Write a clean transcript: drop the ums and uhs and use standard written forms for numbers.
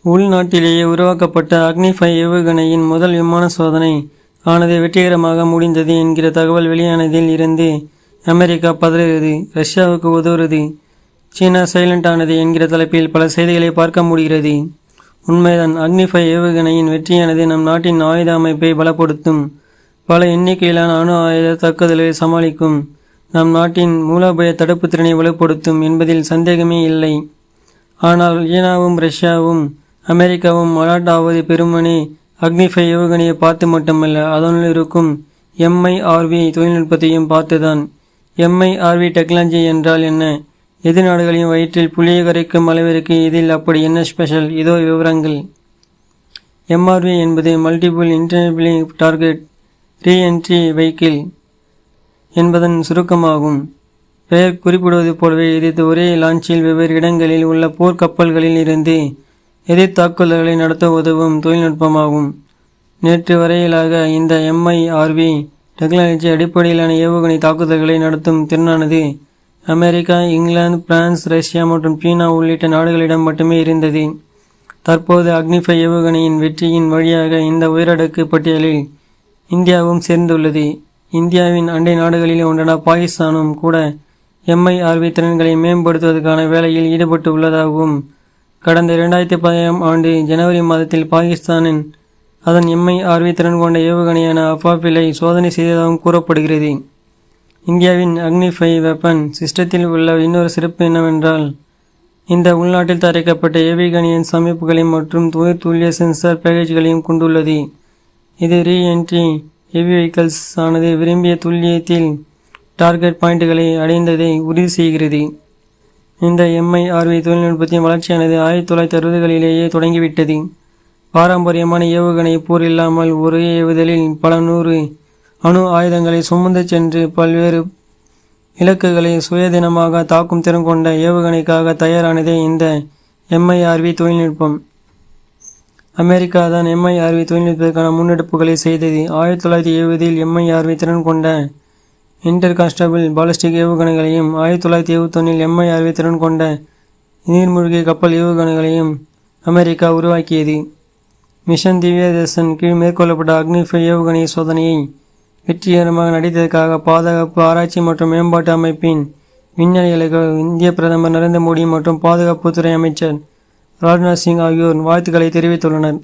உள்நாட்டிலேயே உருவாக்கப்பட்ட அக்னி-5 ஏவுகணையின் முதல் விமான சோதனை ஆனது வெற்றிகரமாக முடிந்தது என்கிற தகவல் வெளியானதில் இருந்து அமெரிக்கா பதறுகிறது, ரஷ்யாவுக்கு உதவுகிறது, சீனா சைலண்ட் ஆனது என்கிற தலைப்பில் பல செய்திகளை பார்க்க முடிகிறது. உண்மைதான். அக்னி-5 ஏவுகணையின் வெற்றியானது நம் நாட்டின் ஆயுத அமைப்பை பலப்படுத்தும், பல எண்ணிக்கையிலான அணு ஆயுத தாக்குதல்களை சமாளிக்கும், நம் நாட்டின் மூலோபாய தடுப்பு திறனை வலுப்படுத்தும் என்பதில் சந்தேகமே இல்லை. ஆனால் சீனாவும் ரஷ்யாவும் அமெரிக்காவும் அலர்ட் ஆவது பெருமனே அக்னி-5 ஏவுகணையை பார்த்து மட்டுமல்ல, அதனுள் இருக்கும் MIRV தொழில்நுட்பத்தையும் பார்த்துதான். MIRV டெக்னாலஜி என்றால் என்ன? எதிர் நாடுகளின் வயிற்றில் புளியை கரைக்கும் அளவிற்கு இதில் அப்படி என்ன ஸ்பெஷல்? இதோ விவரங்கள். MRV என்பது மல்டிபிள் இன்டர்னபிளி டார்கெட் ரீஎன்ட்ரி வெஹிக்கிள் என்பதன் சுருக்கமாகும். பெயர் குறிப்பிடுவது போலவே இது ஒரே லான்ச்சில் வெவ்வேறு இடங்களில் உள்ள போர் கப்பல்களில் இருந்து எதிர் தாக்குதல்களை நடத்த உதவும் தொழில்நுட்பமாகும். நேற்று வரையிலாக இந்த MIRV டெக்னாலஜி அடிப்படையிலான ஏவுகணை தாக்குதல்களை நடத்தும் திறனானது அமெரிக்கா, இங்கிலாந்து, பிரான்ஸ், ரஷ்யா மற்றும் சீனா உள்ளிட்ட நாடுகளிடம் மட்டுமே இருந்தது. தற்போது அக்னி-5 ஏவுகணையின் வெற்றியின் வழியாக இந்த உயரடுக்கு பட்டியலில் இந்தியாவும் சேர்ந்துள்ளது. இந்தியாவின் அண்டை நாடுகளில் ஒன்றான பாகிஸ்தானும் கூட MIRV திறன்களை மேம்படுத்துவதற்கான வேலையில் ஈடுபட்டு உள்ளதாகவும் கடந்த 2010ஆம் ஆண்டு ஜனவரி மாதத்தில் பாகிஸ்தானின் அதன் MIRV திறன் கொண்ட ஏவுகணையான அஃபாபிலை சோதனை செய்ததாகவும் கூறப்படுகிறது. இந்தியாவின் அக்னி-5 வெப்பன் சிஸ்டத்தில் உள்ள இன்னொரு சிறப்பு என்னவென்றால், இந்த உள்நாட்டில் தயாரிக்கப்பட்ட ஏவுகணையின் அமைப்புகளை மற்றும் உயர் துல்லிய சென்சார் பேக்கேஜ்களையும் கொண்டுள்ளது. இது ரீஎன்ட்ரி ஹெவி வெஹிக்கிள்ஸ் ஆனது விரும்பிய துல்லியத்தில் டார்கெட் பாயிண்ட்களை அடைந்ததை உறுதி செய்கிறது. இந்த MIRV தொழில்நுட்பத்தின் வளர்ச்சியானது 1960களிலேயே தொடங்கிவிட்டது. பாரம்பரியமான ஏவுகணை போர் இல்லாமல் ஒரே ஏவுதலில் பல 100 அணு ஆயுதங்களை சுமந்து சென்று பல்வேறு இலக்குகளை சுயதினமாக தாக்கும் திறன் கொண்ட ஏவுகணைக்காக தயாரானதே இந்த MIRV தொழில்நுட்பம். அமெரிக்கா தான் MIRV தொழில்நுட்பத்திற்கான முன்னெடுப்புகளை செய்தது. 1970இல் MIRV திறன் கொண்ட இன்டர்கான்ஸ்டபிள் பாலிஸ்டிக் ஏவுகணைகளையும் 1971இல் MIRV திறன் கொண்ட நீர்மூழ்கி கப்பல் ஏவுகணைகளையும் அமெரிக்கா உருவாக்கியது. மிஷன் திவ்யதர்ஷன் கீழ் மேற்கொள்ளப்பட்ட அக்னி-5 ஏவுகணை சோதனையை வெற்றிகரமாக நடித்ததற்காக பாதுகாப்பு ஆராய்ச்சி மற்றும் மேம்பாட்டு அமைப்பின் விஞ்ஞானிகளுக்கு இந்திய பிரதமர் நரேந்திர மோடி மற்றும் பாதுகாப்புத்துறை அமைச்சர் ராஜ்நாத் சிங் ஆகியோர் வாழ்த்துக்களை தெரிவித்துள்ளனர்.